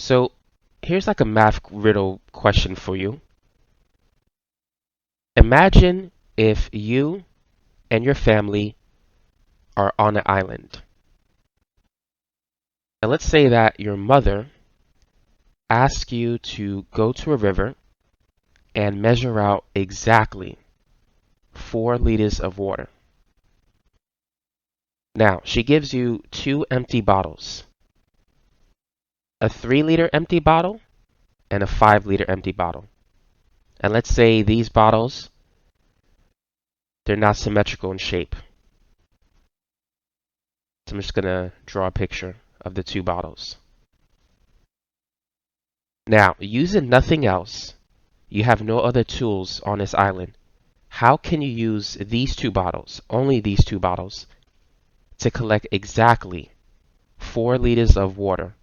So here's like a math riddle question for you. Imagine if you and your family are on an island. And let's say that your mother asks you to go to a river and measure out exactly 4 liters of water. Now, she gives you 2 empty bottles, a 3-liter empty bottle and a 5-liter empty bottle. And let's say these bottles, they're not symmetrical in shape. So I'm just going to draw a picture of the 2 bottles. Now, using nothing else, you have no other tools on this island. How can you use these 2 bottles, only these 2 bottles, to collect exactly 4 liters of water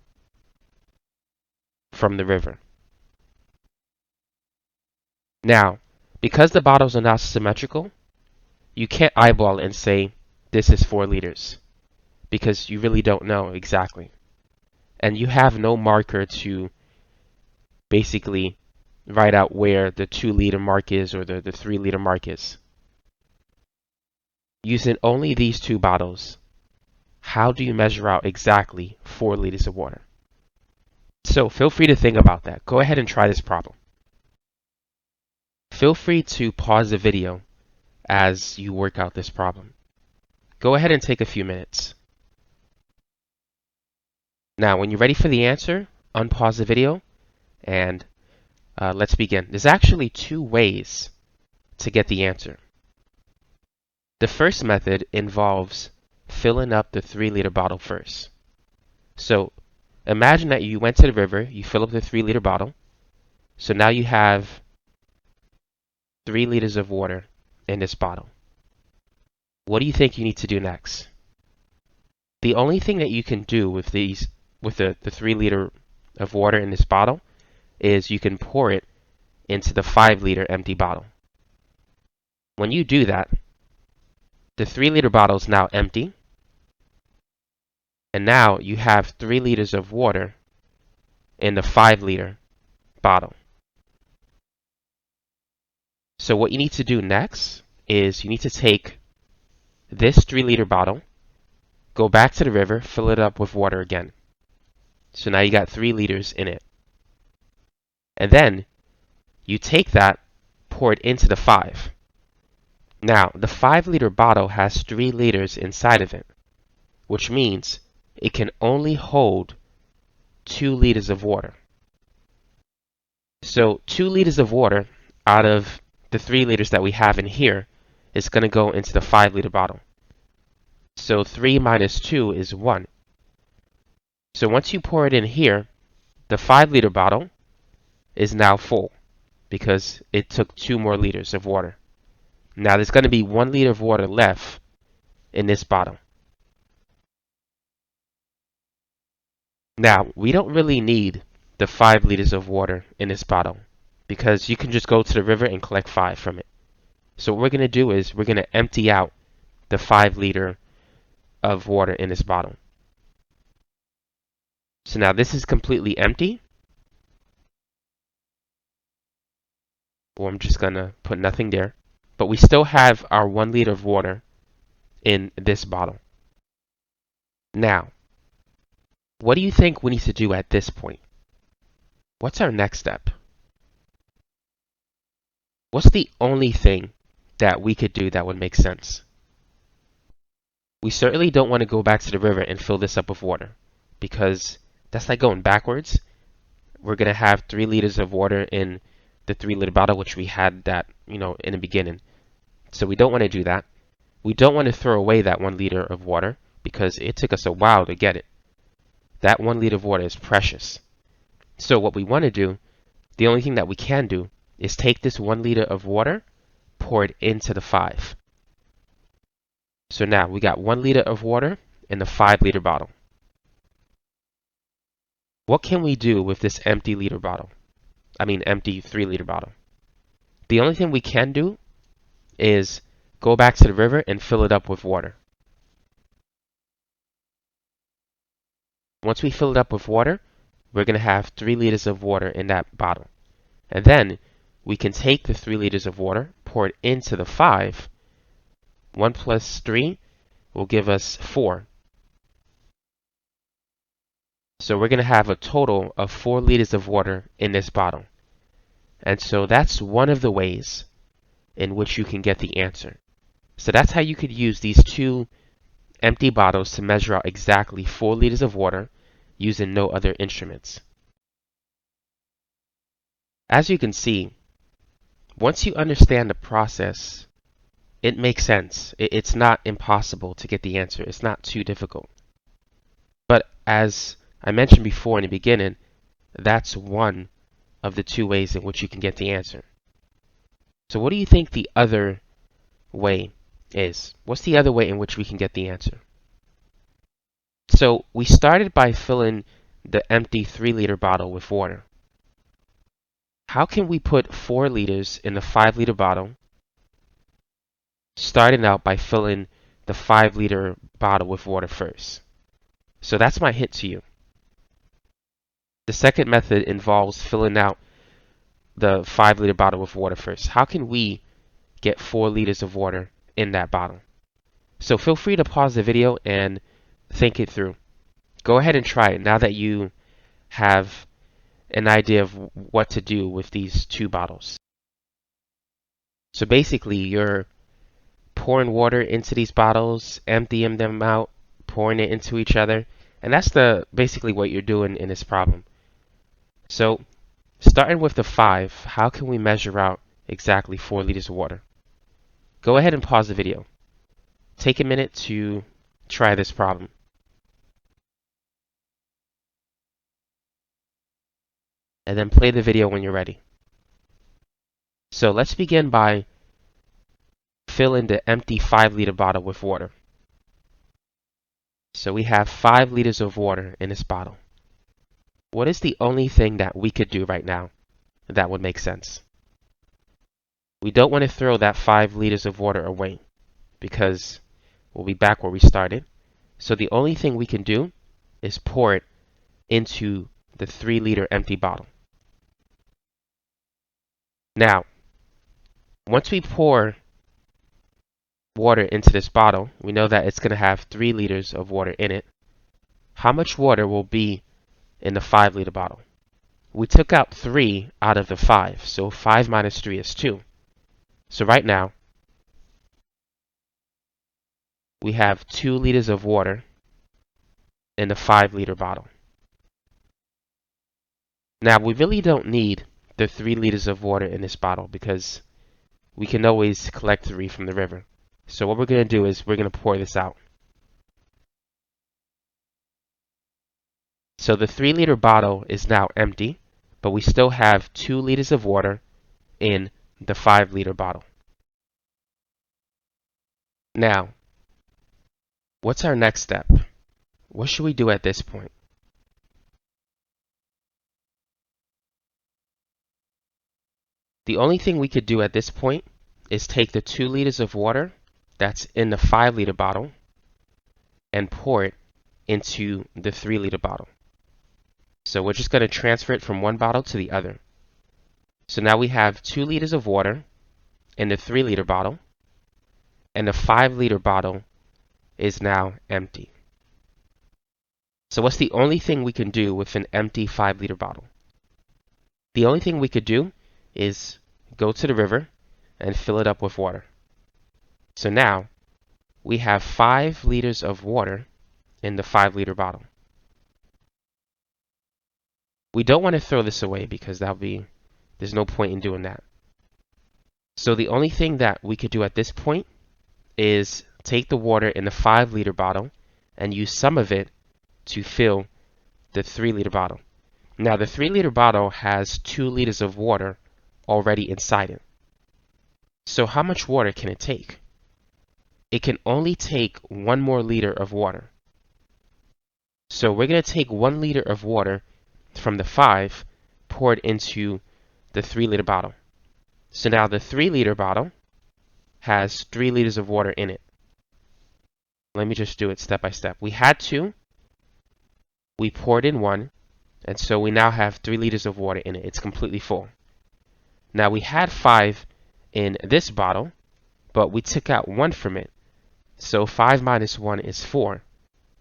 from the river? Now, because the bottles are not symmetrical, you can't eyeball it and say, this is 4 liters, because you really don't know exactly. And you have no marker to basically write out where the 2-liter mark is or the 3-liter mark is. Using only these 2 bottles, how do you measure out exactly 4 liters of water? So feel free to think about that. Go ahead and try this problem. Feel free to pause the video as you work out this problem. Go ahead and take a few minutes. Now, when you're ready for the answer, unpause the video and let's begin. There's actually 2 ways to get the answer. The first method involves filling up the 3-liter bottle first. So imagine that you went to the river, you fill up the 3-liter bottle. So now you have 3 liters of water in this bottle. What do you think you need to do next? The only thing that you can do with the 3-liter of water in this bottle is you can pour it into the 5-liter empty bottle. When you do that, the 3-liter bottle is now empty, and now you have 3 liters of water in the 5-liter bottle. So what you need to do next is you need to take this 3-liter bottle, go back to the river, fill it up with water again. So now you got 3 liters in it. And then you take that, pour it into the 5. Now, the 5-liter bottle has 3 liters inside of it, which means it can only hold 2 liters of water. So 2 liters of water out of the 3 liters that we have in here is going to go into the 5-liter bottle. So 3 minus 2 is 1. So once you pour it in here, the 5-liter bottle is now full because it took 2 more liters of water. Now there's going to be 1 liter of water left in this bottle. Now, we don't really need the 5 liters of water in this bottle because you can just go to the river and collect 5 from it. So what we're going to do is we're going to empty out the 5 liter of water in this bottle. So now this is completely empty. Well, I'm just going to put nothing there. But we still have our 1 liter of water in this bottle. Now, what do you think we need to do at this point? What's our next step? What's the only thing that we could do that would make sense? We certainly don't want to go back to the river and fill this up with water because that's like going backwards. We're going to have 3 liters of water in the 3-liter bottle, which we had that, in the beginning. So we don't want to do that. We don't want to throw away that 1 liter of water because it took us a while to get it. That 1 liter of water is precious. So what we want to do, the only thing that we can do, is take this 1 liter of water, pour it into the 5. So now we got 1 liter of water in the 5-liter bottle. What can we do with this empty 3-liter bottle? The only thing we can do is go back to the river and fill it up with water. Once we fill it up with water, we're going to have 3 liters of water in that bottle. And then we can take the 3 liters of water, pour it into the 5. 1 plus 3 will give us 4. So we're going to have a total of 4 liters of water in this bottle. And so that's one of the ways in which you can get the answer. So that's how you could use these two empty bottles to measure out exactly 4 liters of water using no other instruments. As you can see, once you understand the process, it makes sense. It's not impossible to get the answer. It's not too difficult. But as I mentioned before in the beginning, that's one of the 2 ways in which you can get the answer. So what do you think the other way is? What's the other way in which we can get the answer? So we started by filling the empty 3-liter bottle with water. How can we put 4 liters in the 5-liter bottle, starting out by filling the 5-liter bottle with water first? So that's my hint to you. The second method involves filling out the 5-liter bottle with water first. How can we get 4 liters of water in that bottle? So feel free to pause the video and think it through. Go ahead and try it now that you have an idea of what to do with these 2 bottles. So basically, you're pouring water into these bottles, emptying them out, pouring it into each other, and that's basically what you're doing in this problem. So starting with the 5, how can we measure out exactly 4 liters of water? Go ahead and pause the video. Take a minute to try this problem. And then play the video when you're ready. So let's begin by filling the empty 5-liter bottle with water. So we have 5 liters of water in this bottle. What is the only thing that we could do right now that would make sense? We don't want to throw that 5 liters of water away because we'll be back where we started. So the only thing we can do is pour it into the 3-liter empty bottle. Now, once we pour water into this bottle, we know that it's going to have 3 liters of water in it. How much water will be in the 5-liter bottle? We took out 3 out of the 5, so 5 minus 3 is 2. So right now, we have 2 liters of water in the 5-liter bottle. Now, we really don't need the 3 liters of water in this bottle because we can always collect 3 from the river. So what we're going to do is we're going to pour this out. So the 3-liter bottle is now empty, but we still have 2 liters of water in the 5-liter bottle. Now, what's our next step? What should we do at this point? The only thing we could do at this point is take the 2 liters of water that's in the 5-liter bottle and pour it into the 3-liter bottle. So we're just going to transfer it from one bottle to the other. So now we have 2 liters of water in the 3-liter bottle, and the 5-liter bottle is now empty. So what's the only thing we can do with an empty 5-liter bottle? The only thing we could do is go to the river and fill it up with water. So now we have 5 liters of water in the 5-liter bottle. We don't want to throw this away because there's no point in doing that. So the only thing that we could do at this point is take the water in the 5-liter bottle and use some of it to fill the 3-liter bottle. Now the 3-liter bottle has 2 liters of water already inside it. So how much water can it take? It can only take 1 more liter of water. So we're going to take 1 liter of water from the 5, pour it into the 3-liter bottle. So now the 3-liter bottle has 3 liters of water in it. Let me just do it step by step. We had 2. We poured in 1. And so we now have 3 liters of water in it. It's completely full. Now we had 5 in this bottle, but we took out 1 from it. So 5 minus 1 is 4.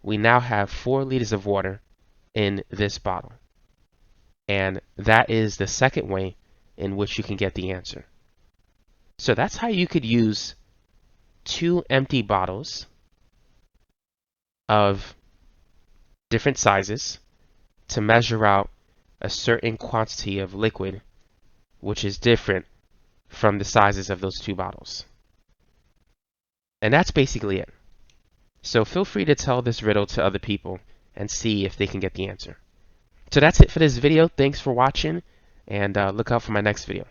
We now have 4 liters of water in this bottle. And that is the second way in which you can get the answer. So that's how you could use 2 empty bottles of different sizes to measure out a certain quantity of liquid, which is different from the sizes of those 2 bottles. And that's basically it. So feel free to tell this riddle to other people and see if they can get the answer. So that's it for this video. Thanks for watching, and look out for my next video.